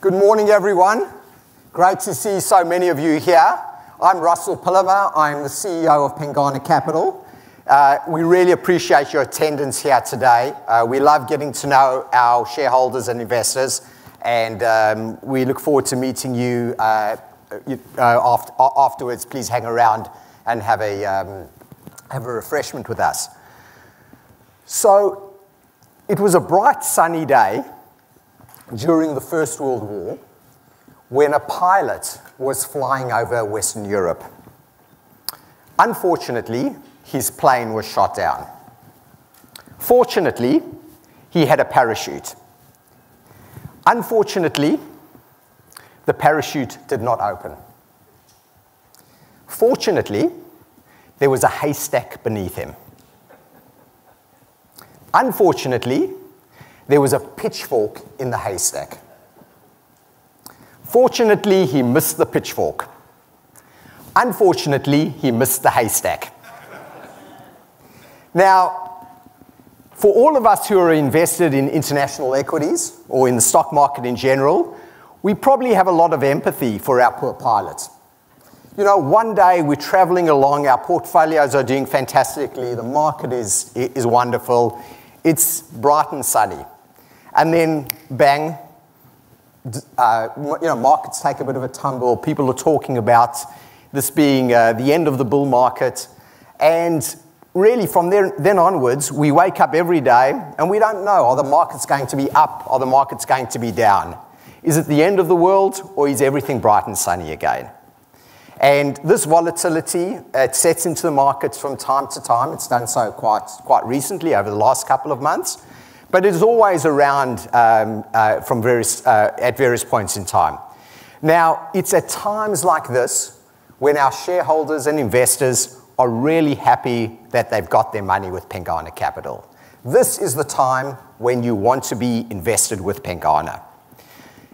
Good morning, everyone. Great to see so many of you here. I'm Russell Pillemer. I'm the CEO of Pengana Capital. We really appreciate your attendance here today. We love getting to know our shareholders and investors, and we look forward to meeting you afterwards. Please hang around and have a refreshment with us. So, it was a bright, sunny day during the First World War when a pilot was flying over Western Europe. Unfortunately, his plane was shot down. Fortunately, he had a parachute. Unfortunately, the parachute did not open. Fortunately, there was a haystack beneath him. Unfortunately, there was a pitchfork in the haystack. Fortunately, he missed the pitchfork. Unfortunately, he missed the haystack. Now, for all of us who are invested in international equities or in the stock market in general, we probably have a lot of empathy for our poor pilots. You know, one day we're traveling along, our portfolios are doing fantastically, the market is wonderful, it's bright and sunny. And then, bang, markets take a bit of a tumble. People are talking about this being the end of the bull market. And really, from then onwards, we wake up every day and we don't know, are the markets going to be up? Are the markets going to be down? Is it the end of the world, or is everything bright and sunny again? And this volatility, it sets into the markets from time to time. It's done so quite recently, over the last couple of months. But it is always around at various points in time. Now, it's at times like this when our shareholders and investors are really happy that they've got their money with Pengana Capital. This is the time when you want to be invested with Pengana.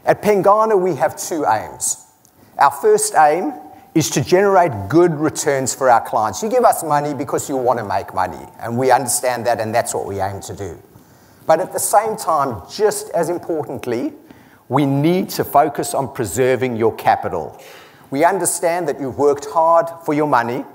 At Pengana, we have two aims. Our first aim is to generate good returns for our clients. You give us money because you want to make money, and we understand that, and that's what we aim to do. But at the same time, just as importantly, we need to focus on preserving your capital. We understand that you've worked hard for your money,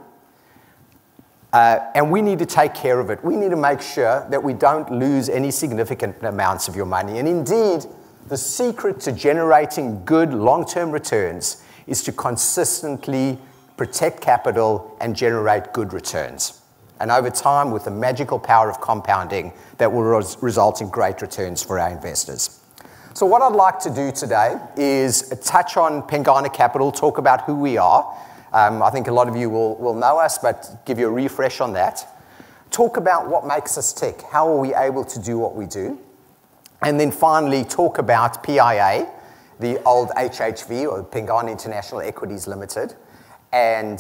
and we need to take care of it. We need to make sure that we don't lose any significant amounts of your money. And indeed, the secret to generating good long-term returns is to consistently protect capital and generate good returns. And over time, with the magical power of compounding, that will result in great returns for our investors. So what I'd like to do today is touch on Pengana Capital, talk about who we are. I think a lot of you will know us, but give you a refresh on that. Talk about what makes us tick. How are we able to do what we do? And then finally, talk about PIA, the old HHV, or Pengana International Equities Limited. And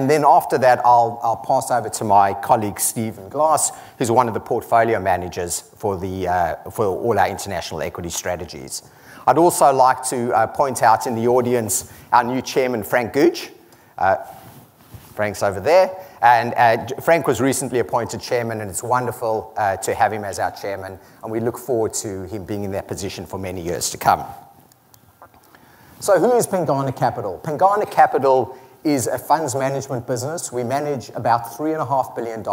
then after that, I'll pass over to my colleague, Stephen Glass, who's one of the portfolio managers for all our international equity strategies. I'd also like to point out in the audience our new chairman, Frank Gooch. Frank's over there. And Frank was recently appointed chairman, and it's wonderful to have him as our chairman. And we look forward to him being in that position for many years to come. So who is Pengana Capital? Pengana Capital is a funds management business. We manage about $3.5 billion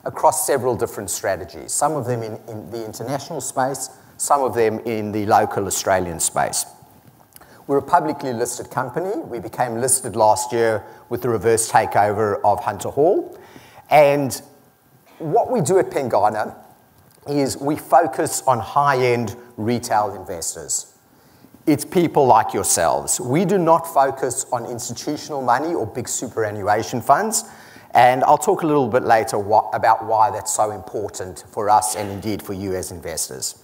across several different strategies, some of them in the international space, some of them in the local Australian space. We're a publicly listed company. We became listed last year with the reverse takeover of Hunter Hall. And what we do at Pengana is we focus on high-end retail investors. It's people like yourselves. We do not focus on institutional money or big superannuation funds. And I'll talk a little bit later about why that's so important for us and indeed for you as investors.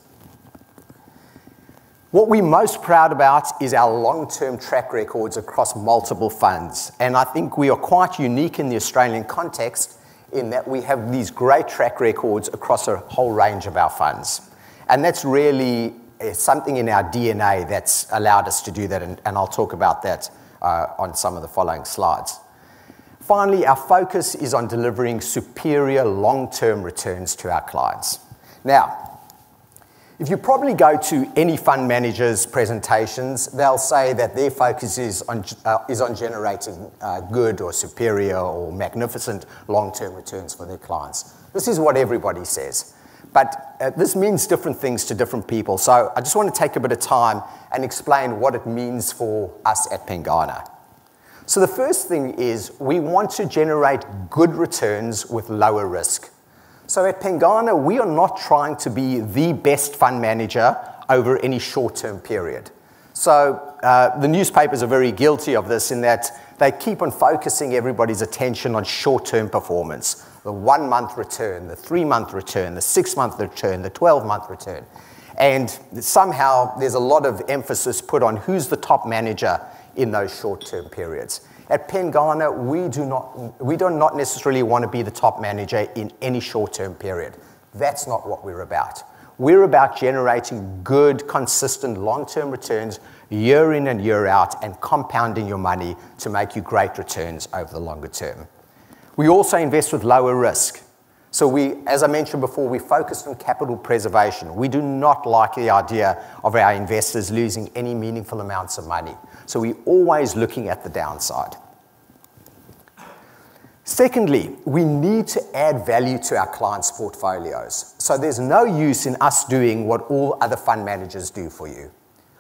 What we're most proud about is our long-term track records across multiple funds. And I think we are quite unique in the Australian context in that we have these great track records across a whole range of our funds. And that's really something in our DNA that's allowed us to do that, and I'll talk about that on some of the following slides. Finally, our focus is on delivering superior long-term returns to our clients. Now, If you probably go to any fund manager's presentations, they'll say that their focus is on generating good or superior or magnificent long-term returns for their clients. This is what everybody says. But this means different things to different people. So I just want to take a bit of time and explain what it means for us at Pengana. So the first thing is we want to generate good returns with lower risk. So at Pengana, we are not trying to be the best fund manager over any short-term period. So the newspapers are very guilty of this in that they keep on focusing everybody's attention on short-term performance. The 1-month return, the 3-month return, the 6-month return, the 12-month return. And somehow there's a lot of emphasis put on who's the top manager in those short-term periods. At Pengana, we do not necessarily want to be the top manager in any short-term period. That's not what we're about. We're about generating good, consistent, long-term returns year in and year out and compounding your money to make you great returns over the longer term. We also invest with lower risk. So we, as I mentioned before, we focus on capital preservation. We do not like the idea of our investors losing any meaningful amounts of money. So we're always looking at the downside. Secondly, we need to add value to our clients' portfolios. So there's no use in us doing what all other fund managers do for you.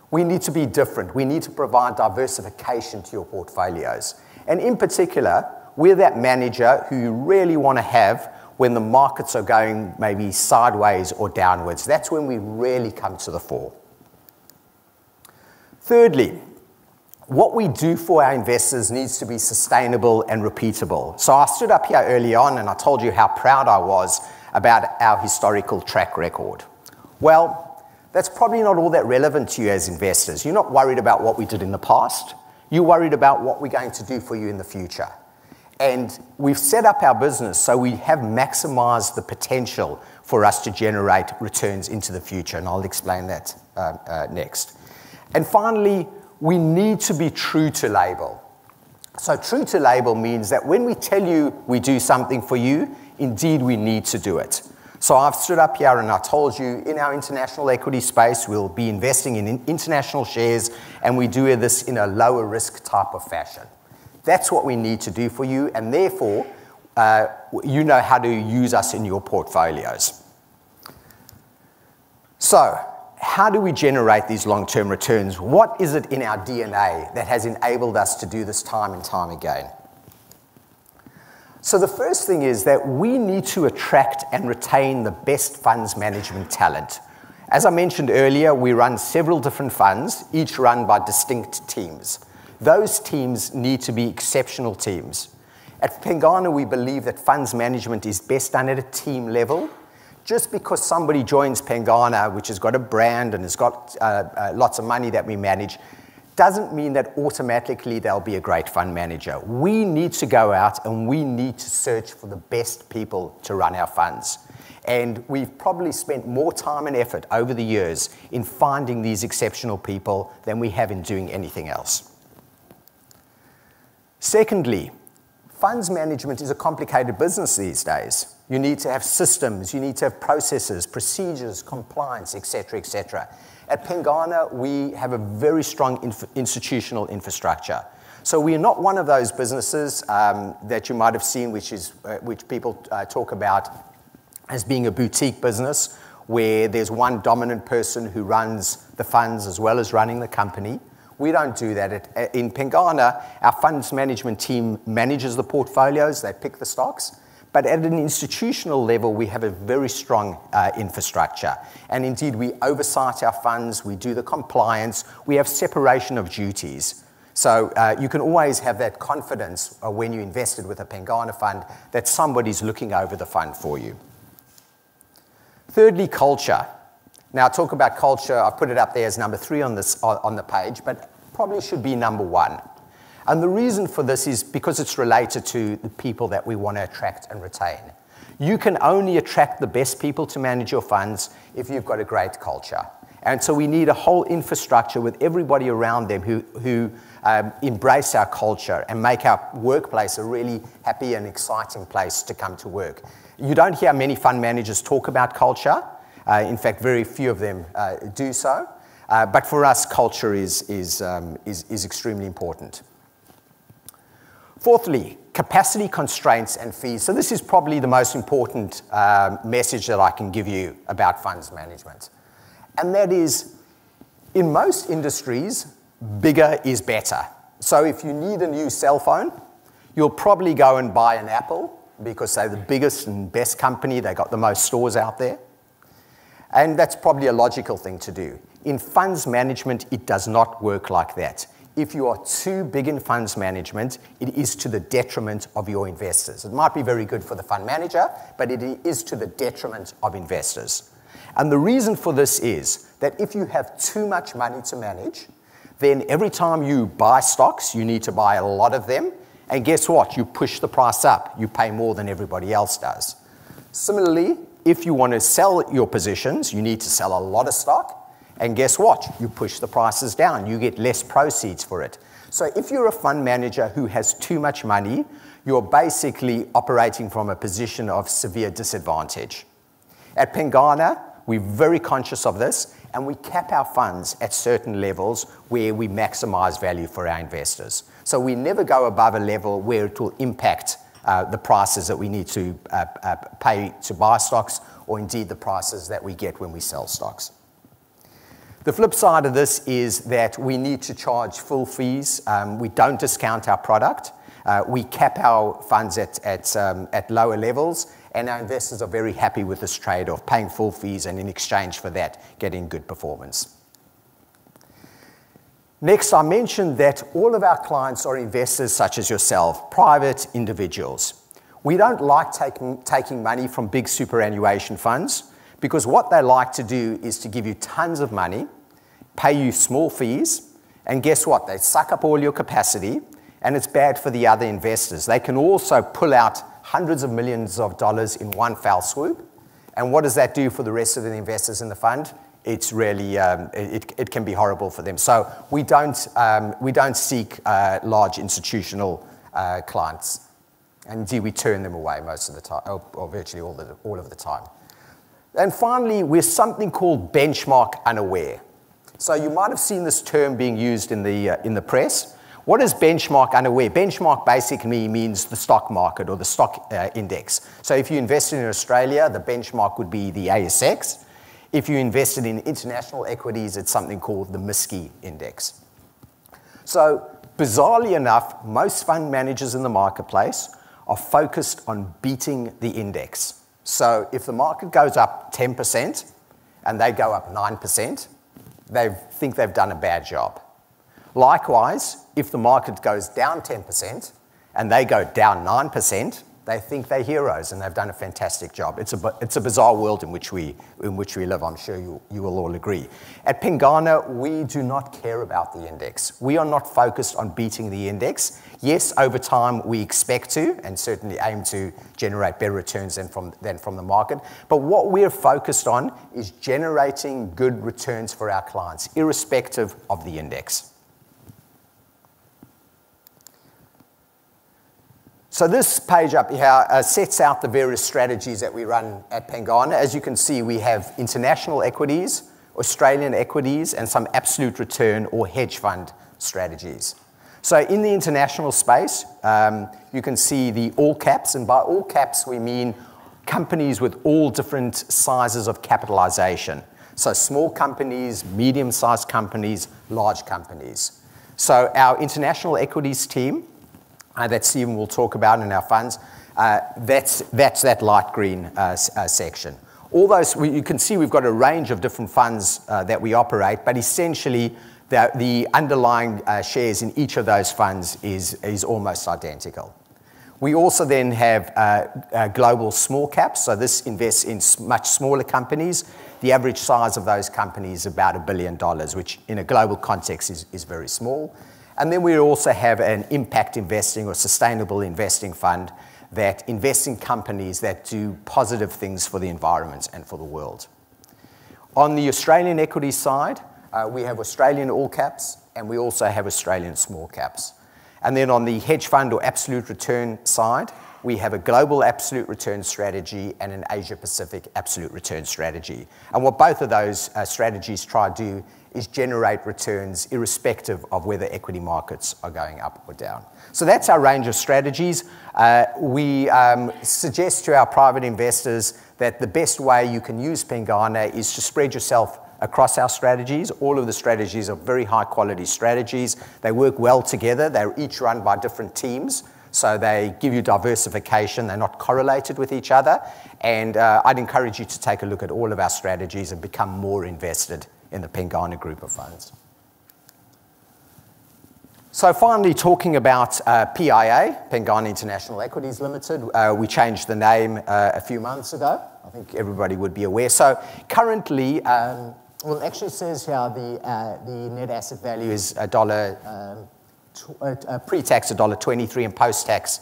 We need to be different. We need to provide diversification to your portfolios. And in particular, we're that manager who you really want to have when the markets are going maybe sideways or downwards. That's when we really come to the fore. Thirdly, what we do for our investors needs to be sustainable and repeatable. So I stood up here early on and I told you how proud I was about our historical track record. Well, that's probably not all that relevant to you as investors. You're not worried about what we did in the past. You're worried about what we're going to do for you in the future. And we've set up our business so we have maximized the potential for us to generate returns into the future, and I'll explain that next. And finally, we need to be true to label. So true to label means that when we tell you we do something for you, indeed we need to do it. So I've stood up here and I told you in our international equity space, we'll be investing in international shares, and we do this in a lower risk type of fashion. That's what we need to do for you, and therefore, you know how to use us in your portfolios. So, how do we generate these long-term returns? What is it in our DNA that has enabled us to do this time and time again? So the first thing is that we need to attract and retain the best funds management talent. As I mentioned earlier, we run several different funds, each run by distinct teams. Those teams need to be exceptional teams. At Pengana, we believe that funds management is best done at a team level. Just because somebody joins Pengana, which has got a brand and has got lots of money that we manage, doesn't mean that automatically they'll be a great fund manager. We need to go out and we need to search for the best people to run our funds. And we've probably spent more time and effort over the years in finding these exceptional people than we have in doing anything else. Secondly, funds management is a complicated business these days. You need to have systems, you need to have processes, procedures, compliance, etc., etc. At Pengana, we have a very strong institutional infrastructure. So we are not one of those businesses that you might have seen, which people talk about as being a boutique business, where there's one dominant person who runs the funds as well as running the company. We don't do that. In Pengana, our funds management team manages the portfolios, they pick the stocks, but at an institutional level, we have a very strong infrastructure. And indeed, we oversight our funds, we do the compliance, we have separation of duties. So you can always have that confidence when you invested with a Pengana fund that somebody's looking over the fund for you. Thirdly, culture. Now, talk about culture, I put it up there as number 3 on the page, but probably should be number 1. And the reason for this is because it's related to the people that we want to attract and retain. You can only attract the best people to manage your funds if you've got a great culture. And so we need a whole infrastructure with everybody around them who embrace our culture and make our workplace a really happy and exciting place to come to work. You don't hear many fund managers talk about culture. In fact, very few of them do so. But for us, culture is extremely important. Fourthly, capacity constraints and fees. So this is probably the most important message that I can give you about funds management. And that is, in most industries, bigger is better. So if you need a new cell phone, you'll probably go and buy an Apple because they're the biggest and best company. They got the most stores out there. And that's probably a logical thing to do. In funds management, it does not work like that. If you are too big in funds management, it is to the detriment of your investors. It might be very good for the fund manager, but it is to the detriment of investors. And the reason for this is that if you have too much money to manage, then every time you buy stocks, you need to buy a lot of them. And guess what? You push the price up. You pay more than everybody else does. Similarly, if you want to sell your positions, you need to sell a lot of stock. And guess what? You push the prices down. You get less proceeds for it. So if you're a fund manager who has too much money, you're basically operating from a position of severe disadvantage. At Pengana, we're very conscious of this, and we cap our funds at certain levels where we maximize value for our investors. So we never go above a level where it will impact the prices that we need to pay to buy stocks, or indeed the prices that we get when we sell stocks. The flip side of this is that we need to charge full fees. We don't discount our product. We cap our funds at lower levels, and our investors are very happy with this trade-off, paying full fees and in exchange for that, getting good performance. Next, I mentioned that all of our clients are investors such as yourself, private individuals. We don't like taking money from big superannuation funds, because what they like to do is to give you tons of money, pay you small fees, and guess what? They suck up all your capacity, and it's bad for the other investors. They can also pull out hundreds of millions of dollars in one foul swoop. And what does that do for the rest of the investors in the fund? It's really, it can be horrible for them. So we don't seek large institutional clients. And indeed, we turn them away most of the time, or virtually all of the time. And finally, we're something called benchmark unaware. So you might have seen this term being used in the press. What is benchmark unaware? Benchmark basically means the stock market or the stock index. So if you invested in Australia, the benchmark would be the ASX. If you invested in international equities, it's something called the MSCI index. So bizarrely enough, most fund managers in the marketplace are focused on beating the index. So if the market goes up 10% and they go up 9%, they think they've done a bad job. Likewise, if the market goes down 10% and they go down 9%, they think they're heroes and they've done a fantastic job. It's a bizarre world in which we live. I'm sure you will all agree. At Pengana, we do not care about the index. We are not focused on beating the index. Yes, over time we expect to, and certainly aim to generate better returns than from the market. But what we're focused on is generating good returns for our clients, irrespective of the index. So this page up here sets out the various strategies that we run at Pengana. As you can see, we have international equities, Australian equities, and some absolute return or hedge fund strategies. So in the international space, you can see the all caps, and by all caps we mean companies with all different sizes of capitalization. So small companies, medium-sized companies, large companies. So our international equities team, that Stephen will talk about in our funds, that's that light green section. All those, you can see we've got a range of different funds that we operate, but essentially the underlying shares in each of those funds is almost identical. We also then have global small caps, so this invests in much smaller companies. The average size of those companies is about $1 billion, which in a global context is very small. And then we also have an impact investing or sustainable investing fund that invests in companies that do positive things for the environment and for the world. On the Australian equity side, we have Australian all caps, and we also have Australian small caps. And then on the hedge fund or absolute return side, we have a global absolute return strategy and an Asia-Pacific absolute return strategy. And what both of those strategies try to do is generate returns irrespective of whether equity markets are going up or down. So that's our range of strategies. We suggest to our private investors that the best way you can use Pengana is to spread yourself across our strategies. All of the strategies are very high quality strategies. They work well together. They're each run by different teams. So they give you diversification. They're not correlated with each other. And I'd encourage you to take a look at all of our strategies and become more invested in the Pengana group of funds. So finally, talking about PIA, Pengana International Equities Limited, we changed the name a few months ago. I think everybody would be aware. So currently, well, it actually says here the net asset value is pre-tax $1.23 and post-tax,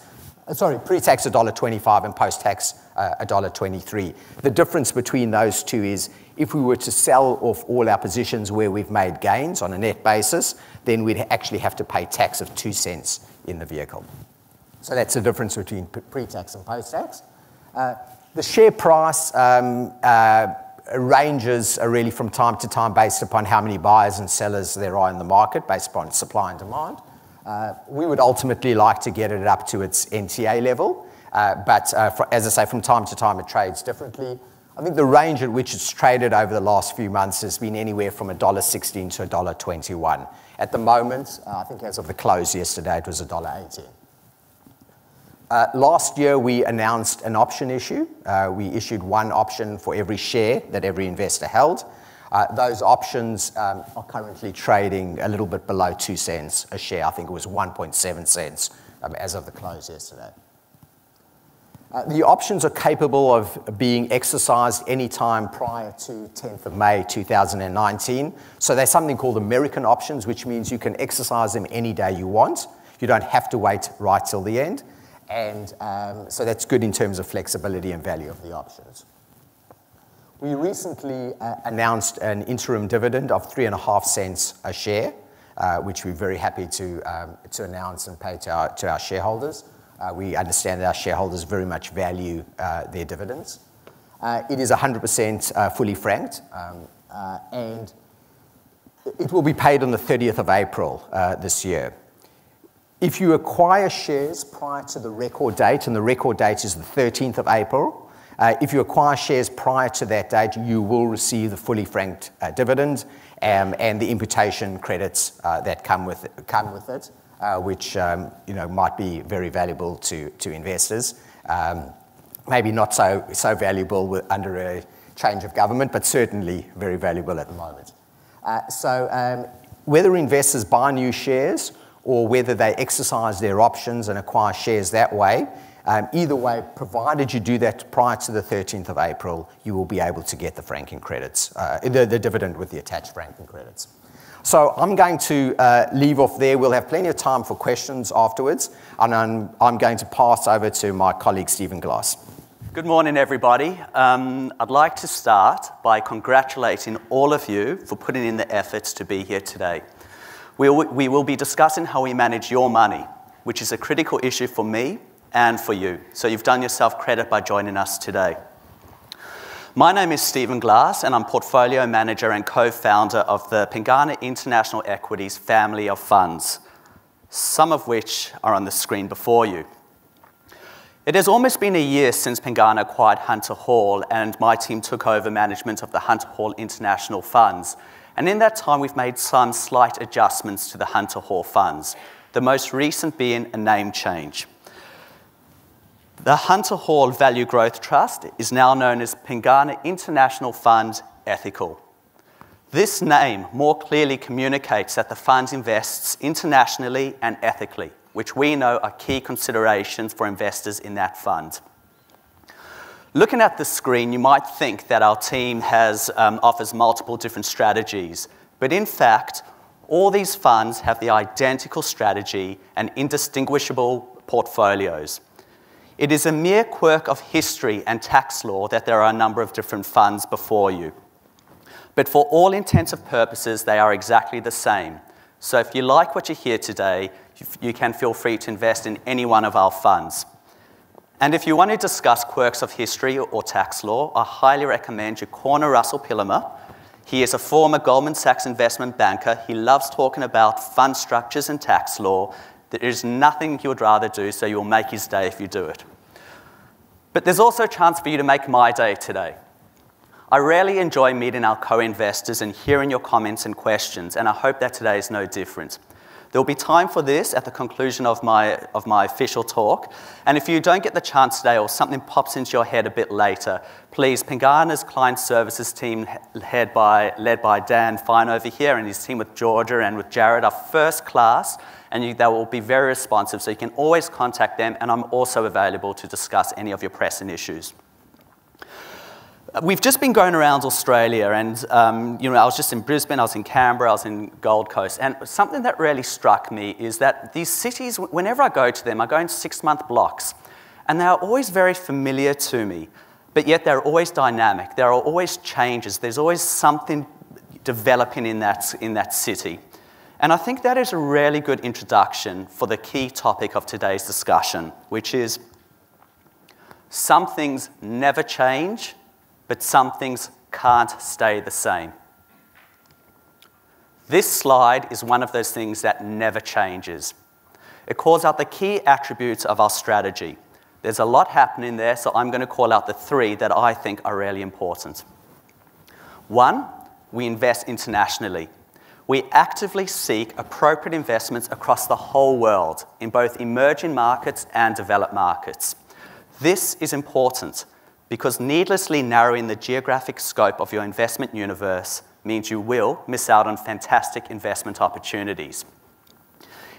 pre-tax $1.25 and post-tax $1.23. The difference between those two is if we were to sell off all our positions where we've made gains on a net basis, then we'd actually have to pay tax of 2 cents in the vehicle. So that's the difference between pre-tax and post-tax. The share price ranges really from time to time based upon how many buyers and sellers there are in the market, based upon supply and demand. We would ultimately like to get it up to its NTA level, but as I say, from time to time it trades differently. I think the range at which it's traded over the last few months has been anywhere from $1.16 to $1.21. At the moment, I think as of the close yesterday, it was $1.18. Last year, we announced an option issue. We issued one option for every share that every investor held. Those options are currently trading a little bit below 2 cents a share. I think it was 1.7 cents as of the close yesterday. The options are capable of being exercised any time prior to 10th of May 2019. So there's something called American options, which means you can exercise them any day you want. You don't have to wait right till the end. And so that's good in terms of flexibility and value of the options. We recently announced an interim dividend of 3.5 cents a share, which we're very happy to announce and pay to our shareholders. We understand that our shareholders very much value their dividends. It is 100% fully franked, and it will be paid on the 30th of April this year. If you acquire shares prior to the record date, and the record date is the 13th of April, if you acquire shares prior to that date, you will receive the fully franked dividend and the imputation credits that come with it, which might be very valuable to investors. Maybe not so valuable under a change of government, but certainly very valuable at the moment. So whether investors buy new shares or whether they exercise their options and acquire shares that way, either way, provided you do that prior to the 13th of April, you will be able to get the franking credits, the dividend with the attached franking credits. So I'm going to leave off there. We'll have plenty of time for questions afterwards, and I'm going to pass over to my colleague, Stephen Glass. Good morning, everybody. I'd like to start by congratulating all of you for putting in the efforts to be here today. We will be discussing how we manage your money, which is a critical issue for me and for you. So you've done yourself credit by joining us today. My name is Stephen Glass, and I'm portfolio manager and co-founder of the Pengana International Equities family of funds, some of which are on the screen before you. It has almost been a year since Pengana acquired Hunter Hall, and my team took over management of the Hunter Hall International Funds. And in that time, we've made some slight adjustments to the Hunter Hall funds, the most recent being a name change. The Hunter Hall Value Growth Trust is now known as Pengana International Fund Ethical. This name more clearly communicates that the fund invests internationally and ethically, which we know are key considerations for investors in that fund. Looking at the screen, you might think that our team offers multiple different strategies, but in fact, all these funds have the identical strategy and indistinguishable portfolios. It is a mere quirk of history and tax law that there are a number of different funds before you. But for all intents and purposes, they are exactly the same. So if you like what you hear today, you can feel free to invest in any one of our funds. And if you want to discuss quirks of history or tax law, I highly recommend you corner Russell Pillemer. He is a former Goldman Sachs investment banker. He loves talking about fund structures and tax law. There is nothing he would rather do, so you'll make his day if you do it. But there's also a chance for you to make my day today. I rarely enjoy meeting our co-investors and hearing your comments and questions, and I hope that today is no different. There will be time for this at the conclusion of my official talk, and if you don't get the chance today or something pops into your head a bit later, please, Pengana's client services team, led by Dan Fine over here, and his team with Georgia and with Jared, are first class, and they will be very responsive, so you can always contact them, and I'm also available to discuss any of your pressing issues. We've just been going around Australia, and I was just in Brisbane, I was in Canberra, I was in Gold Coast, and something that really struck me is that these cities, whenever I go to them, I go in 6-month blocks, and they are always very familiar to me, but yet they're always dynamic. There are always changes. There's always something developing in that city. And I think that is a really good introduction for the key topic of today's discussion, which is some things never change, but some things can't stay the same. This slide is one of those things that never changes. It calls out the key attributes of our strategy. There's a lot happening there, so I'm going to call out the 3 that I think are really important. 1, we invest internationally. We actively seek appropriate investments across the whole world, in both emerging markets and developed markets. This is important, because needlessly narrowing the geographic scope of your investment universe means you will miss out on fantastic investment opportunities.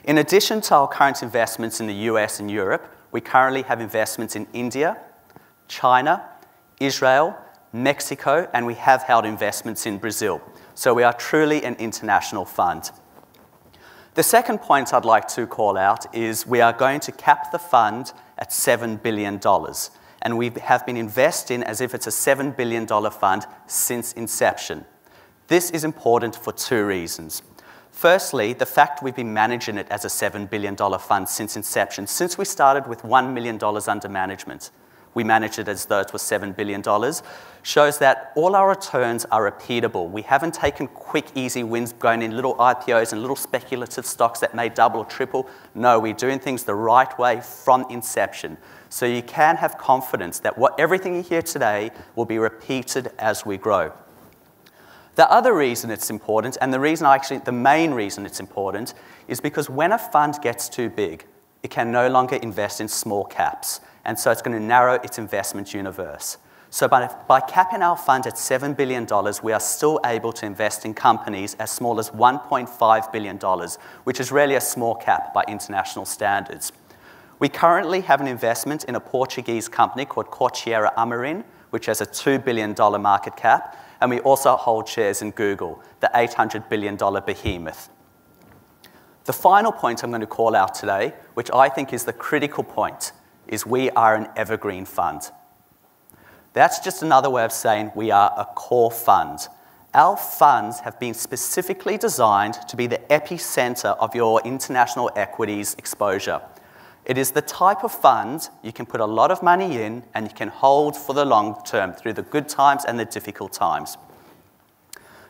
In addition to our current investments in the US and Europe, we currently have investments in India, China, Israel, Mexico, and we have held investments in Brazil. So we are truly an international fund. The second point I'd like to call out is we are going to cap the fund at $7 billion. And we have been investing as if it's a $7 billion fund since inception. This is important for 2 reasons. Firstly, the fact we've been managing it as a $7 billion fund since inception. Since we started with $1 million under management, we manage it as though it was $7 billion, shows that all our returns are repeatable. We haven't taken quick, easy wins going in little IPOs and little speculative stocks that may double or triple. No, we're doing things the right way from inception. So you can have confidence that everything you hear today will be repeated as we grow. The other reason it's important, and the main reason it's important, is because when a fund gets too big, it can no longer invest in small caps, and so it's going to narrow its investment universe. So by capping our fund at $7 billion, we are still able to invest in companies as small as $1.5 billion, which is really a small cap by international standards. We currently have an investment in a Portuguese company called Cortiera Amarin, which has a $2 billion market cap, and we also hold shares in Google, the $800 billion behemoth. The final point I'm going to call out today, which I think is the critical point, is we are an evergreen fund. That's just another way of saying we are a core fund. Our funds have been specifically designed to be the epicenter of your international equities exposure. It is the type of fund you can put a lot of money in and you can hold for the long term through the good times and the difficult times.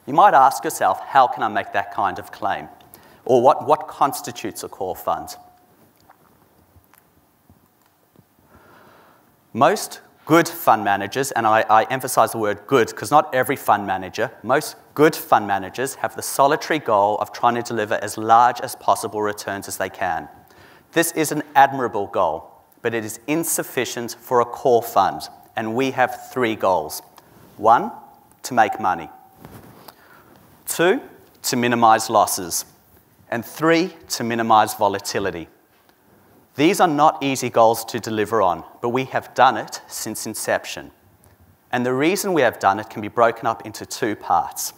You might ask yourself, how can I make that kind of claim? Or what constitutes a core fund? Most good fund managers, and I emphasize the word good because not every fund manager, most good fund managers have the solitary goal of trying to deliver as large as possible returns as they can. This is an admirable goal, but it is insufficient for a core fund, and we have 3 goals. 1, to make money. 2, to minimize losses. And 3, to minimize volatility. These are not easy goals to deliver on, but we have done it since inception. And the reason we have done it can be broken up into 2 parts.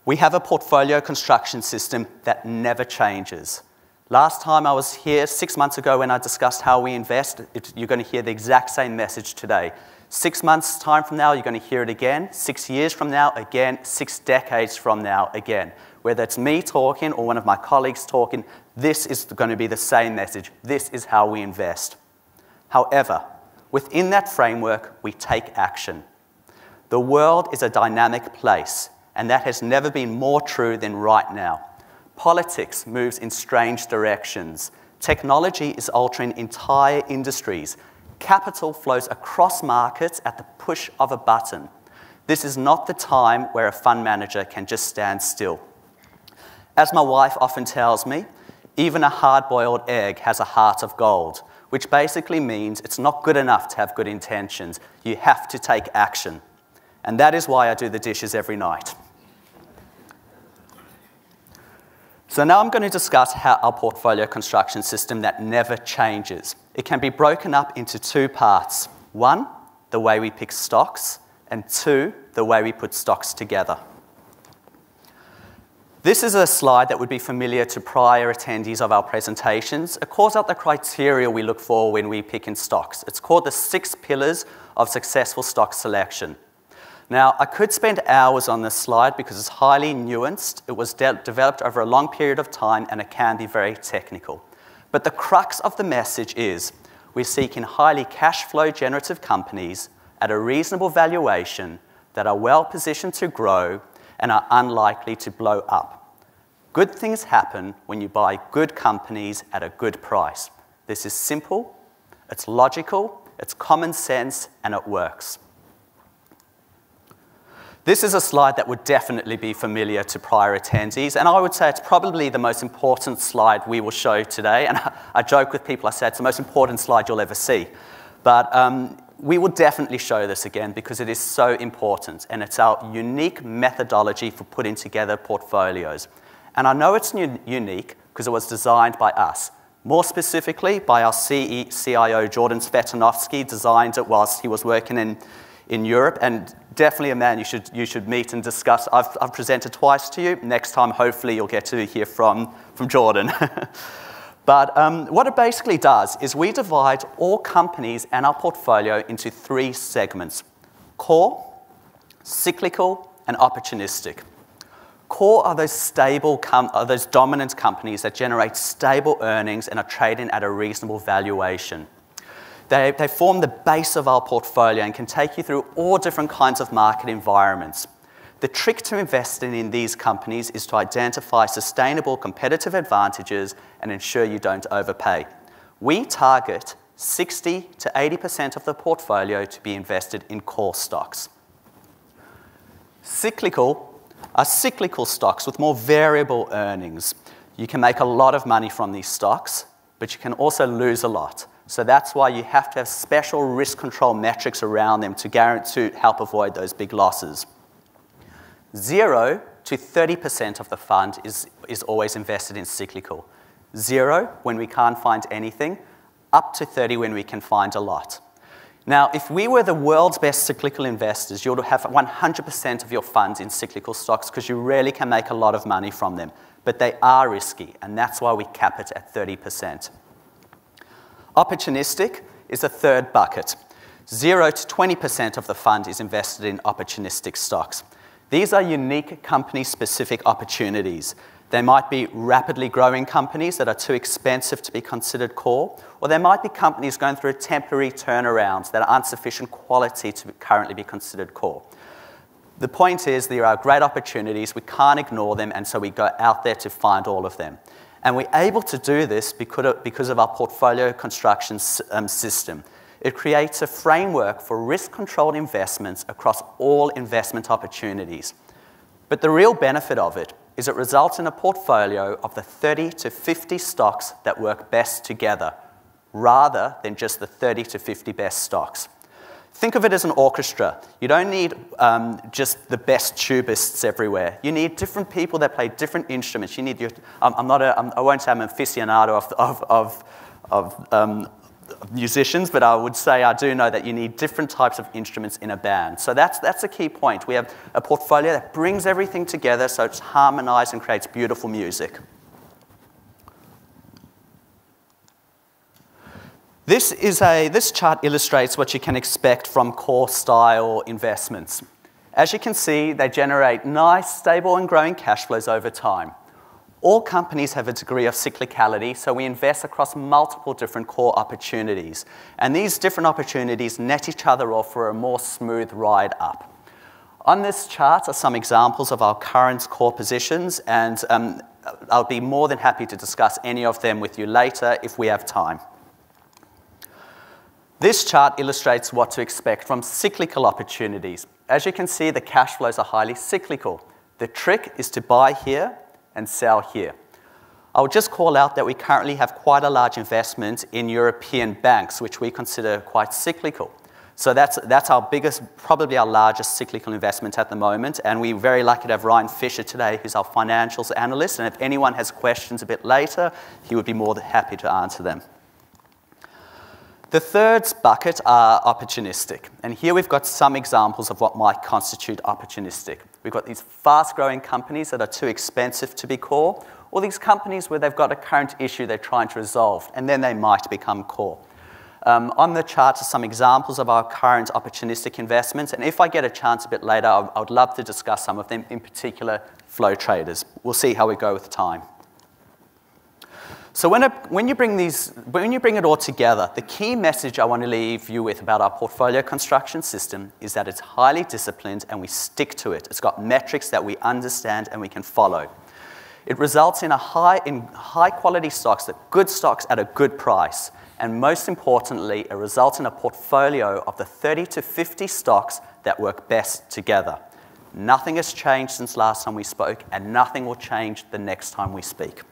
We have a portfolio construction system that never changes. Last time I was here, 6 months ago, when I discussed how we invest, you're going to hear the exact same message today. 6 months' time from now, you're going to hear it again. 6 years from now, again. 6 decades from now, again. Whether it's me talking or one of my colleagues talking, this is going to be the same message. This is how we invest. However, within that framework, we take action. The world is a dynamic place, and that has never been more true than right now. Politics moves in strange directions. Technology is altering entire industries. Capital flows across markets at the push of a button. This is not the time where a fund manager can just stand still. As my wife often tells me, even a hard-boiled egg has a heart of gold, which basically means it's not good enough to have good intentions. You have to take action. And that is why I do the dishes every night. So now I'm going to discuss how our portfolio construction system that never changes. It can be broken up into two parts. One, the way we pick stocks, and two, the way we put stocks together. This is a slide that would be familiar to prior attendees of our presentations. It calls out the criteria we look for when we pick in stocks. It's called the 6 pillars of successful stock selection. Now, I could spend hours on this slide because it's highly nuanced. It was developed over a long period of time, and it can be very technical. But the crux of the message is we're seeking highly cash flow generative companies at a reasonable valuation that are well positioned to grow and are unlikely to blow up. Good things happen when you buy good companies at a good price. This is simple, it's logical, it's common sense, and it works. This is a slide that would definitely be familiar to prior attendees, and I would say it's probably the most important slide we will show today. And I joke with people, I say it's the most important slide you'll ever see. But we will definitely show this again because it is so important, and it's our unique methodology for putting together portfolios. And I know it's unique because it was designed by us. More specifically, by our CIO, Jordan Svetanovsky, designed it whilst he was working in Europe, and definitely a man you should meet and discuss. I've presented twice to you. Next time, hopefully, you'll get to hear from Jordan. But what it basically does is we divide all companies and our portfolio into 3 segments: core, cyclical, and opportunistic. Core are those dominant companies that generate stable earnings and are trading at a reasonable valuation. They form the base of our portfolio and can take you through all different kinds of market environments. The trick to investing in these companies is to identify sustainable competitive advantages and ensure you don't overpay. We target 60 to 80% of the portfolio to be invested in core stocks. Cyclical are cyclical stocks with more variable earnings. You can make a lot of money from these stocks, but you can also lose a lot. So that's why you have to have special risk control metrics around them to help avoid those big losses. 0 to 30% of the fund is always invested in cyclical. 0 when we can't find anything, up to 30 when we can find a lot. Now, if we were the world's best cyclical investors, you would have 100% of your funds in cyclical stocks because you rarely can make a lot of money from them. But they are risky, and that's why we cap it at 30%. Opportunistic is the third bucket. 0 to 20% of the fund is invested in opportunistic stocks. These are unique company-specific opportunities. They might be rapidly growing companies that are too expensive to be considered core, or they might be companies going through temporary turnarounds that aren't sufficient quality to currently be considered core. The point is there are great opportunities, we can't ignore them, and so we go out there to find all of them. And we're able to do this because of our portfolio construction system. It creates a framework for risk-controlled investments across all investment opportunities. But the real benefit of it is it results in a portfolio of the 30 to 50 stocks that work best together, rather than just the 30 to 50 best stocks. Think of it as an orchestra. You don't need just the best tubists everywhere. You need different people that play different instruments. You need I won't say I'm an aficionado of musicians, but I would say I do know that you need different types of instruments in a band. So that's a key point. We have a portfolio that brings everything together so it's harmonized and creates beautiful music. This chart illustrates what you can expect from core-style investments. As you can see, they generate nice, stable, and growing cash flows over time. All companies have a degree of cyclicality, so we invest across multiple different core opportunities. And these different opportunities net each other off for a more smooth ride up. On this chart are some examples of our current core positions, and I'll be more than happy to discuss any of them with you later if we have time. This chart illustrates what to expect from cyclical opportunities. As you can see, the cash flows are highly cyclical. The trick is to buy here and sell here. I'll just call out that we currently have quite a large investment in European banks, which we consider quite cyclical. So that's our biggest, probably our largest cyclical investment at the moment, and we're very lucky to have Ryan Fisher today, who's our financials analyst, and if anyone has questions a bit later, he would be more than happy to answer them. The third bucket are opportunistic, and here we've got some examples of what might constitute opportunistic. We've got these fast-growing companies that are too expensive to be core, or these companies where they've got a current issue they're trying to resolve, and then they might become core. On the chart are some examples of our current opportunistic investments, and if I get a chance a bit later, I would love to discuss some of them, in particular flow traders. We'll see how we go with time. So when you bring it all together, the key message I want to leave you with about our portfolio construction system is that it's highly disciplined and we stick to it. It's got metrics that we understand and we can follow. It results in high quality stocks, good stocks at a good price. And most importantly, it results in a portfolio of the 30 to 50 stocks that work best together. Nothing has changed since last time we spoke, and nothing will change the next time we speak.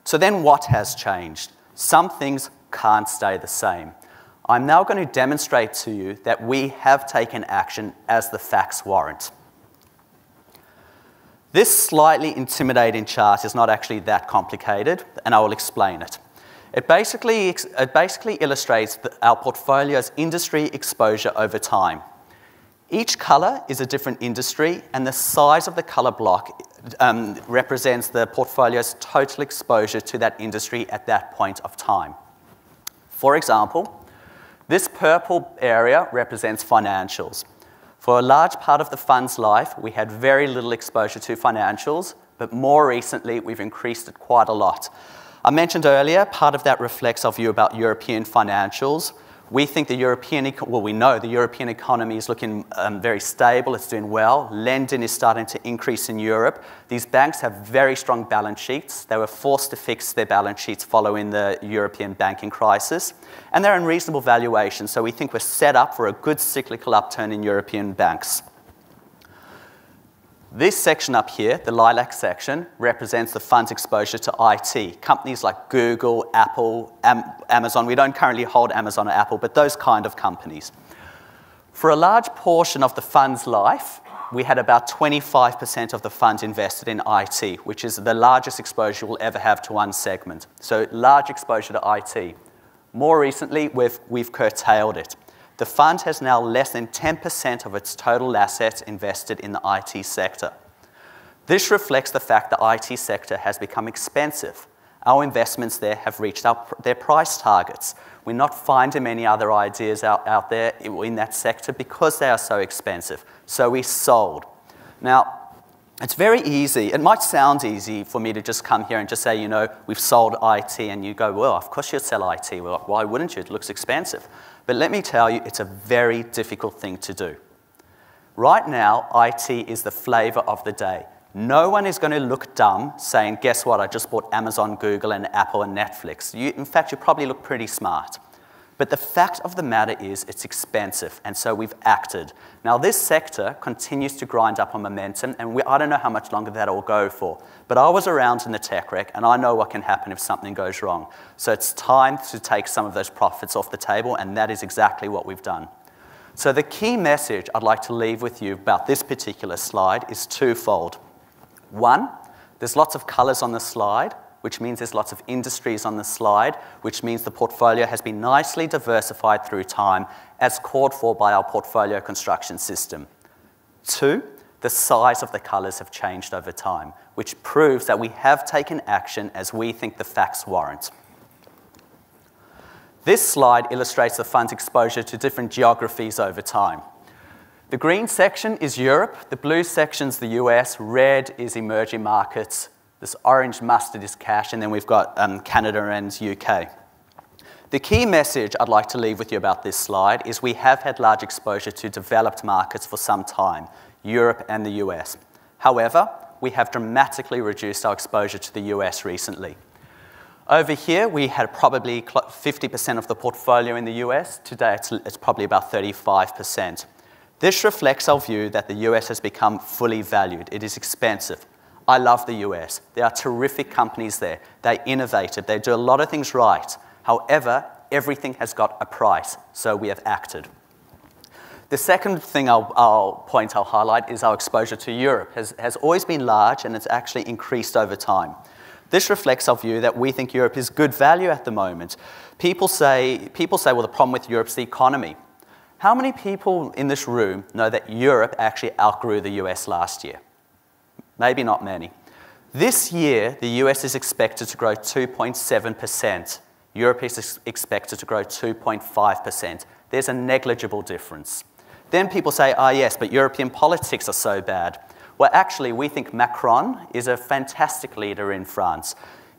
So then what has changed? Some things can't stay the same. I'm now going to demonstrate to you that we have taken action as the facts warrant. This slightly intimidating chart is not actually that complicated, and I will explain it. It basically illustrates our portfolio's industry exposure over time. Each color is a different industry, and the size of the color block represents the portfolio's total exposure to that industry at that point of time. For example, this purple area represents financials. For a large part of the fund's life, we had very little exposure to financials, but more recently, we've increased it quite a lot. I mentioned earlier, part of that reflects our view about European financials. We think we know the European economy is looking very stable, it's doing well. Lending is starting to increase in Europe. These banks have very strong balance sheets. They were forced to fix their balance sheets following the European banking crisis. And they're in reasonable valuation, so we think we're set up for a good cyclical upturn in European banks. This section up here, the lilac section, represents the fund's exposure to IT. Companies like Google, Apple, Amazon. We don't currently hold Amazon or Apple, but those kind of companies. For a large portion of the fund's life, we had about 25% of the fund invested in IT, which is the largest exposure we'll ever have to one segment. So large exposure to IT. More recently, we've curtailed it. The fund has now less than 10% of its total assets invested in the IT sector. This reflects the fact the IT sector has become expensive. Our investments there have reached their price targets. We're not finding many other ideas out there in that sector because they are so expensive. So we sold. Now, it's very easy. It might sound easy for me to just come here and just say, we've sold IT, and you go, well, of course you'd sell IT. Well, why wouldn't you? It looks expensive. But let me tell you, it's a very difficult thing to do. Right now, IT is the flavor of the day. No one is going to look dumb saying, guess what, I just bought Amazon, Google, and Apple, and Netflix. In fact, you probably look pretty smart. But the fact of the matter is it's expensive, and so we've acted. Now, this sector continues to grind up on momentum, and I don't know how much longer that will go for. But I was around in the tech wreck, and I know what can happen if something goes wrong. So it's time to take some of those profits off the table, and that is exactly what we've done. So the key message I'd like to leave with you about this particular slide is twofold. One, there's lots of colors on the slide, which means there's lots of industries on the slide, which means the portfolio has been nicely diversified through time, as called for by our portfolio construction system. Two, the size of the colors have changed over time, which proves that we have taken action as we think the facts warrant. This slide illustrates the fund's exposure to different geographies over time. The green section is Europe, the blue section's the US, red is emerging markets, this orange mustard is cash, and then we've got Canada and UK. The key message I'd like to leave with you about this slide is we have had large exposure to developed markets for some time, Europe and the US. However, we have dramatically reduced our exposure to the US recently. Over here, we had probably 50% of the portfolio in the US. Today, it's probably about 35%. This reflects our view that the US has become fully valued. It is expensive. I love the US. There are terrific companies there. They're innovative. They do a lot of things right. However, everything has got a price, so we have acted. The second thing I'll highlight is our exposure to Europe. Has always been large, and it's actually increased over time. This reflects our view that we think Europe is good value at the moment. People say, well, the problem with Europe is the economy. How many people in this room know that Europe actually outgrew the US last year? Maybe not many. This year, the US is expected to grow 2.7%. Europe is expected to grow 2.5%. There's a negligible difference. Then people say, yes, but European politics are so bad. Well, actually, we think Macron is a fantastic leader in France.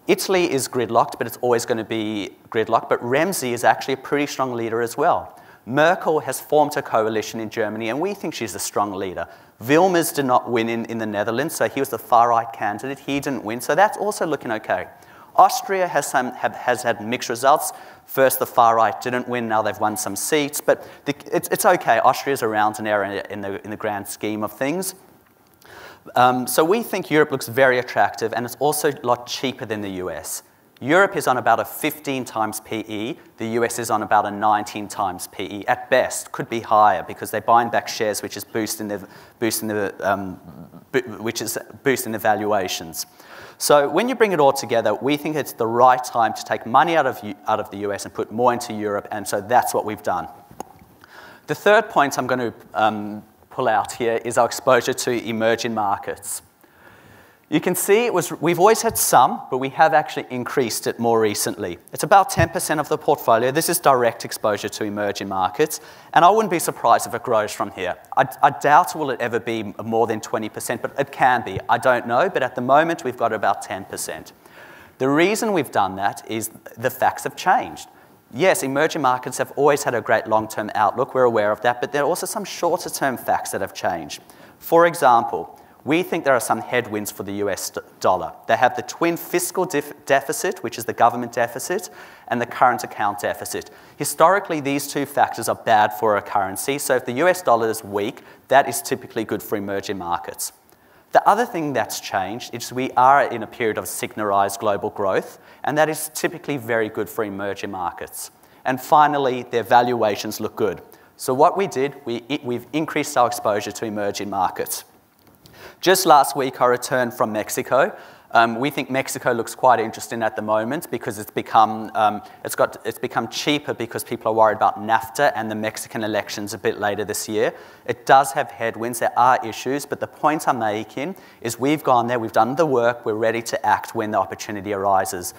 Italy is gridlocked, but it's always going to be gridlocked. But Renzi is actually a pretty strong leader as well. Merkel has formed a coalition in Germany, and we think she's a strong leader. Wilmers did not win in the Netherlands, so he was the far-right candidate. He didn't win, so that's also looking okay. Austria has had mixed results. First, the far-right didn't win. Now they've won some seats, but it's okay. Austria's around an era in the grand scheme of things. So we think Europe looks very attractive, and it's also a lot cheaper than the US. Europe is on about a 15 times PE. The US is on about a 19 times PE. At best, could be higher because they're buying back shares, which is boosting the valuations. So when you bring it all together, we think it's the right time to take money out of the US and put more into Europe, and so that's what we've done. The third point I'm going to pull out here is our exposure to emerging markets. You can see we've always had some, but we have actually increased it more recently. It's about 10% of the portfolio. This is direct exposure to emerging markets, and I wouldn't be surprised if it grows from here. I doubt will it ever be more than 20%, but it can be. I don't know, but at the moment we've got about 10%. The reason we've done that is the facts have changed. Yes, emerging markets have always had a great long-term outlook. We're aware of that, but there are also some shorter-term facts that have changed. For example, we think there are some headwinds for the US dollar. They have the twin fiscal deficit, which is the government deficit, and the current account deficit. Historically, these two factors are bad for a currency, so if the US dollar is weak, that is typically good for emerging markets. The other thing that's changed is we are in a period of signarized global growth, and that is typically very good for emerging markets. And finally, their valuations look good. So what we did, we've increased our exposure to emerging markets. Just last week, I returned from Mexico. We think Mexico looks quite interesting at the moment because it's become cheaper because people are worried about NAFTA and the Mexican elections a bit later this year. It does have headwinds, there are issues, but the point I'm making is we've gone there, we've done the work, we're ready to act when the opportunity arises.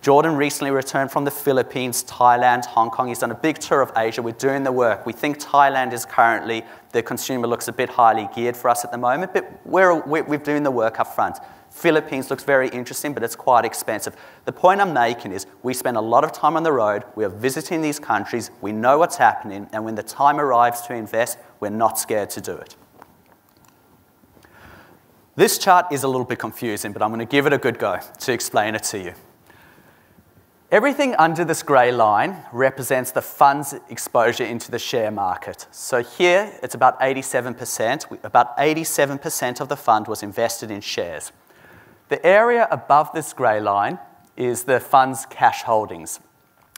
Jordan recently returned from the Philippines, Thailand, Hong Kong. He's done a big tour of Asia. We're doing the work. We think Thailand is currently, the consumer looks a bit highly geared for us at the moment, but we're doing the work up front. Philippines looks very interesting, but it's quite expensive. The point I'm making is we spend a lot of time on the road. We are visiting these countries. We know what's happening, and when the time arrives to invest, we're not scared to do it. This chart is a little bit confusing, but I'm going to give it a good go to explain it to you. Everything under this grey line represents the fund's exposure into the share market. So here, it's about 87%. About 87% of the fund was invested in shares. The area above this grey line is the fund's cash holdings.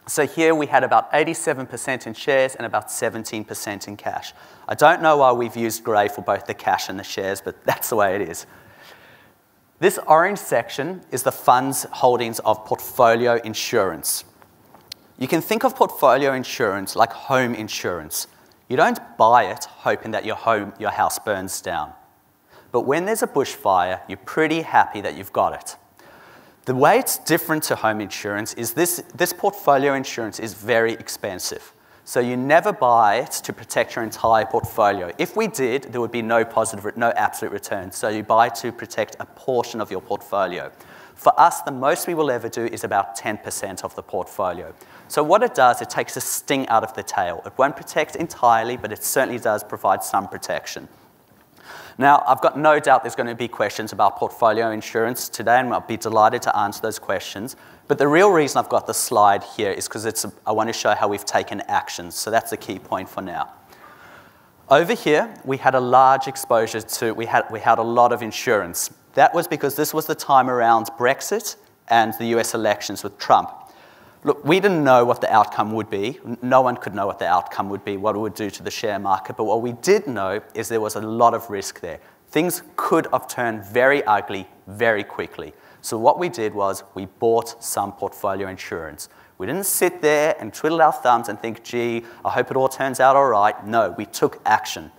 So here we had about 87% in shares and about 17% in cash. I don't know why we've used grey for both the cash and the shares, but that's the way it is. This orange section is the fund's holdings of portfolio insurance. You can think of portfolio insurance like home insurance. You don't buy it hoping that your house burns down. But when there's a bushfire, you're pretty happy that you've got it. The way it's different to home insurance is this portfolio insurance is very expensive. So you never buy it to protect your entire portfolio. If we did, there would be no absolute return. So you buy to protect a portion of your portfolio. For us, the most we will ever do is about 10% of the portfolio. So what it does, it takes the sting out of the tail. It won't protect entirely, but it certainly does provide some protection. Now, I've got no doubt there's going to be questions about portfolio insurance today, and I'll be delighted to answer those questions. But the real reason I've got the slide here is because I want to show how we've taken actions. So that's the key point for now. Over here, we had a large exposure to, we had a lot of insurance. That was because this was the time around Brexit and the US elections with Trump. Look, we didn't know what the outcome would be. No one could know what the outcome would be, what it would do to the share market. But what we did know is there was a lot of risk there. Things could have turned very ugly very quickly. So what we did was we bought some portfolio insurance. We didn't sit there and twiddle our thumbs and think, gee, I hope it all turns out all right. No, we took action.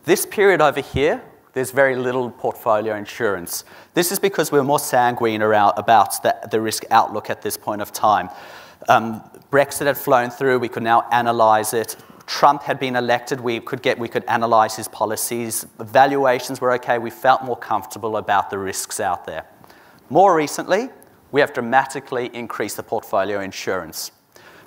This period over here, there's very little portfolio insurance. This is because we're more sanguine about the risk outlook at this point of time. Brexit had flown through, we could now analyze it. Trump had been elected, we could analyze his policies. The valuations were okay, we felt more comfortable about the risks out there. More recently, we have dramatically increased the portfolio insurance.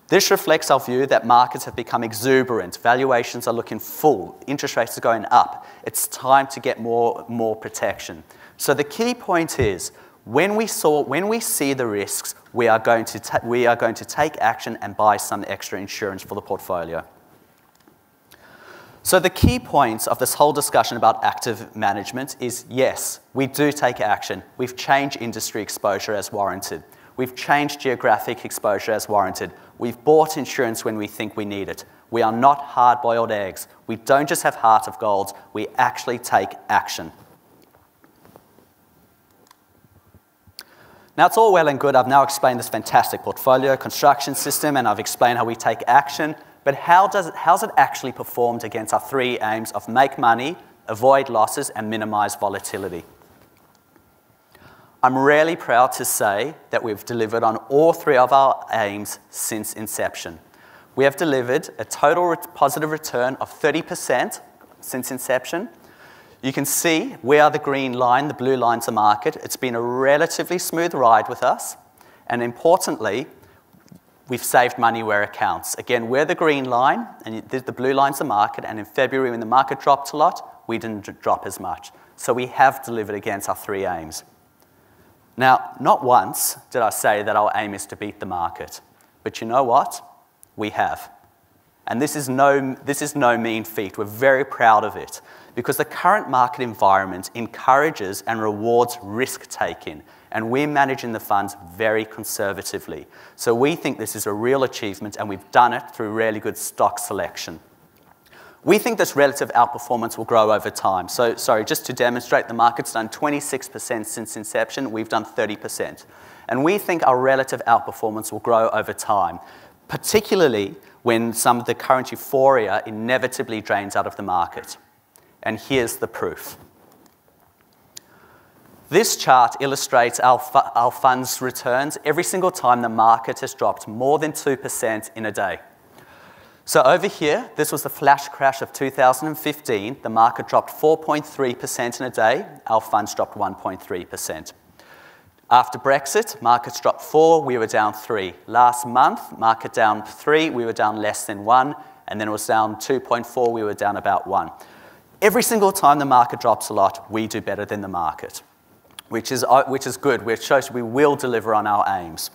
This reflects our view that markets have become exuberant, valuations are looking full, interest rates are going up. It's time to get more protection. So the key point is, when we see the risks, we are going to take action and buy some extra insurance for the portfolio. So the key points of this whole discussion about active management is, yes, we do take action. We've changed industry exposure as warranted. We've changed geographic exposure as warranted. We've bought insurance when we think we need it. We are not hard-boiled eggs. We don't just have heart of gold. We actually take action. Now, it's all well and good. I've now explained this fantastic portfolio construction system, and I've explained how we take action. But how's it actually performed against our three aims of make money, avoid losses, and minimize volatility? I'm really proud to say that we've delivered on all three of our aims since inception. We have delivered a total positive return of 30% since inception. You can see we are the green line, the blue line's the market. It's been a relatively smooth ride with us. And importantly, we've saved money where it counts. Again, we're the green line, and the blue line's the market. And in February, when the market dropped a lot, we didn't drop as much. So we have delivered against our three aims. Now, not once did I say that our aim is to beat the market. But you know what? We have. And this is no mean feat. We're very proud of it. Because the current market environment encourages and rewards risk-taking. And we're managing the funds very conservatively. So we think this is a real achievement, and we've done it through really good stock selection. We think this relative outperformance will grow over time. So, sorry, just to demonstrate, the market's done 26% since inception. We've done 30%. And we think our relative outperformance will grow over time, particularly when some of the current euphoria inevitably drains out of the market. And here's the proof. This chart illustrates our fund's returns every single time the market has dropped more than 2% in a day. So over here, this was the flash crash of 2015. The market dropped 4.3% in a day. Our funds dropped 1.3%. After Brexit, markets dropped 4, we were down 3. Last month, market down 3, we were down less than 1. And then it was down 2.4, we were down about 1. Every single time the market drops a lot, we do better than the market, which is good, which shows we will deliver on our aims.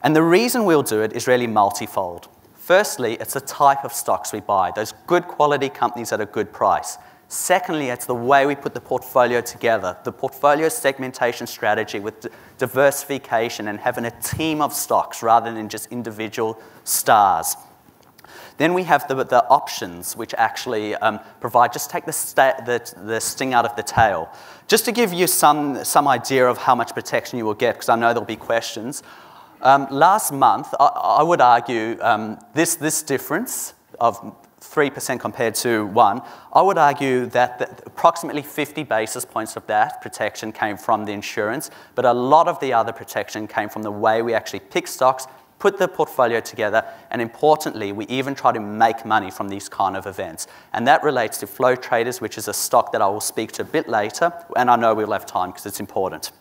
And the reason we'll do it is really multifold. Firstly, it's the type of stocks we buy, those good quality companies at a good price. Secondly, it's the way we put the portfolio together, the portfolio segmentation strategy with diversification and having a team of stocks rather than just individual stars. Then we have the options, which actually provide, just take the sting out of the tail. Just to give you some idea of how much protection you will get, because I know there'll be questions. Last month, I would argue this difference of 3% compared to 1, I would argue that approximately 50 basis points of that protection came from the insurance, but a lot of the other protection came from the way we actually pick stocks put the portfolio together, and importantly, we even try to make money from these kind of events. And that relates to Flow Traders, which is a stock that I will speak to a bit later, and I know we'll have time because it's important.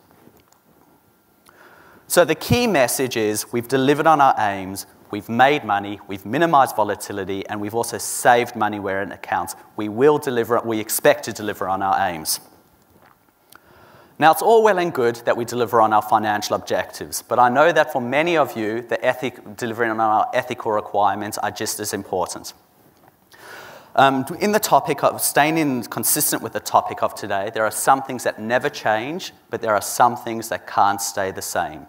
So the key message is we've delivered on our aims, we've made money, we've minimized volatility, and we've also saved money where it counts. We expect to deliver on our aims. Now, it's all well and good that we deliver on our financial objectives, but I know that for many of you, delivering on our ethical requirements are just as important. In the topic of staying consistent with the topic of today, there are some things that never change, but there are some things that can't stay the same.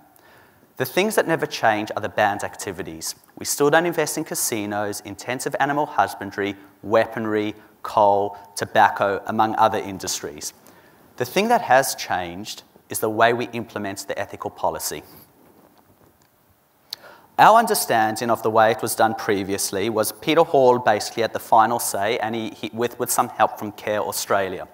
The things that never change are the banned activities. We still don't invest in casinos, intensive animal husbandry, weaponry, coal, tobacco, among other industries. The thing that has changed is the way we implement the ethical policy. Our understanding of the way it was done previously was Peter Hall basically had the final say, and with some help from Care Australia.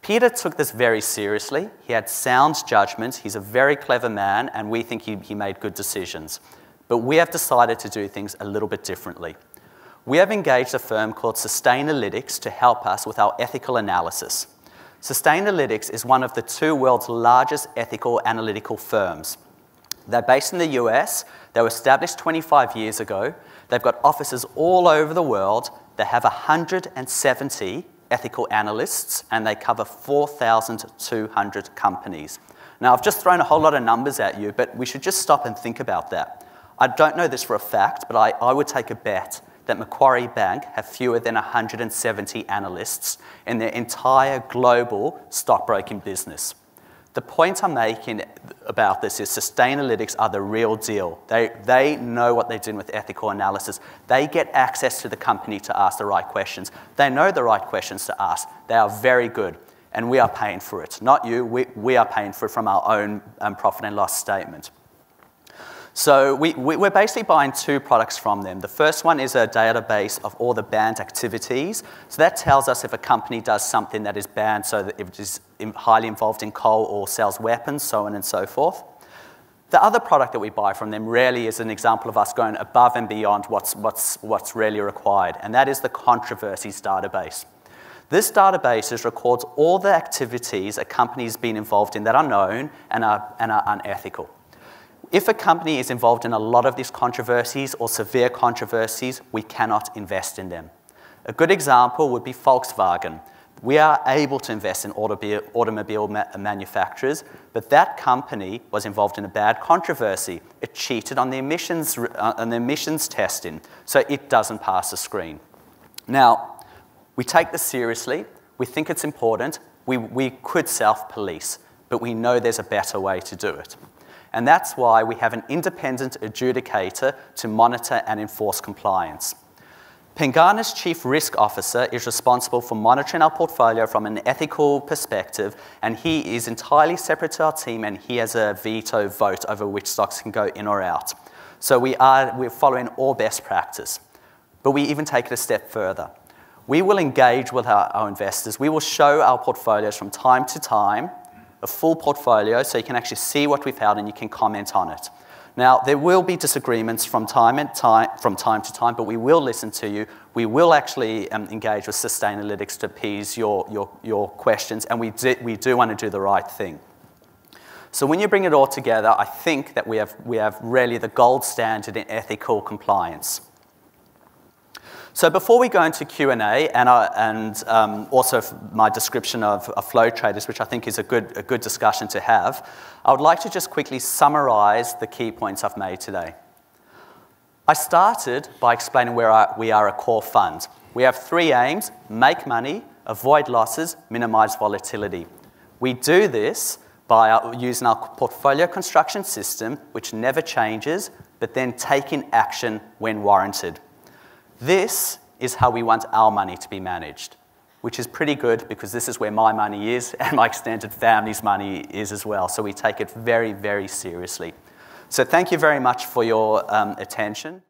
Peter took this very seriously. He had sound judgment. He's a very clever man, and we think he made good decisions. But we have decided to do things a little bit differently. We have engaged a firm called Sustainalytics to help us with our ethical analysis. Sustainalytics is one of the 2 world's largest ethical analytical firms. They're based in the US. They were established 25 years ago. They've got offices all over the world. They have 170 ethical analysts, and they cover 4,200 companies. Now, I've just thrown a whole lot of numbers at you, but we should just stop and think about that. I don't know this for a fact, but I would take a bet that Macquarie Bank have fewer than 170 analysts in their entire global stockbroking business. The point I'm making about this is Sustainalytics are the real deal. They know what they're doing with ethical analysis. They get access to the company to ask the right questions. They know the right questions to ask. They are very good, and we are paying for it. Not you, we are paying for it from our own profit and loss statement. So we're basically buying 2 products from them. The first one is a database of all the banned activities. So that tells us if a company does something that is banned, so that if it is highly involved in coal or sells weapons, so on and so forth. The other product that we buy from them rarely is an example of us going above and beyond what's really required, and that is the controversies database. This database records all the activities a company has been involved in that are known and are unethical. If a company is involved in a lot of these controversies or severe controversies, we cannot invest in them. A good example would be Volkswagen. We are able to invest in automobile manufacturers, but that company was involved in a bad controversy. It cheated on the emissions testing, so it doesn't pass the screen. Now, we take this seriously. We think it's important. We could self-police, but we know there's a better way to do it. And that's why we have an independent adjudicator to monitor and enforce compliance. Pengana's Chief Risk Officer is responsible for monitoring our portfolio from an ethical perspective, and he is entirely separate to our team, and he has a veto vote over which stocks can go in or out. So we're following all best practice. But we even take it a step further. We will engage with our investors. We will show our portfolios from time to time, a full portfolio, so you can actually see what we've held and you can comment on it. Now, there will be disagreements from time to time, but we will listen to you. We will actually engage with Sustainalytics to appease your questions, and we do want to do the right thing. So when you bring it all together, I think that we have really the gold standard in ethical compliance. So before we go into Q&A and also my description of Flow Traders, which I think is a good discussion to have, I would like to just quickly summarize the key points I've made today. I started by explaining we are a core fund. We have 3 aims: make money, avoid losses, minimize volatility. We do this by using our portfolio construction system, which never changes, but then taking action when warranted. This is how we want our money to be managed, which is pretty good because this is where my money is and my extended family's money is as well. So we take it very, very seriously. So thank you very much for your attention.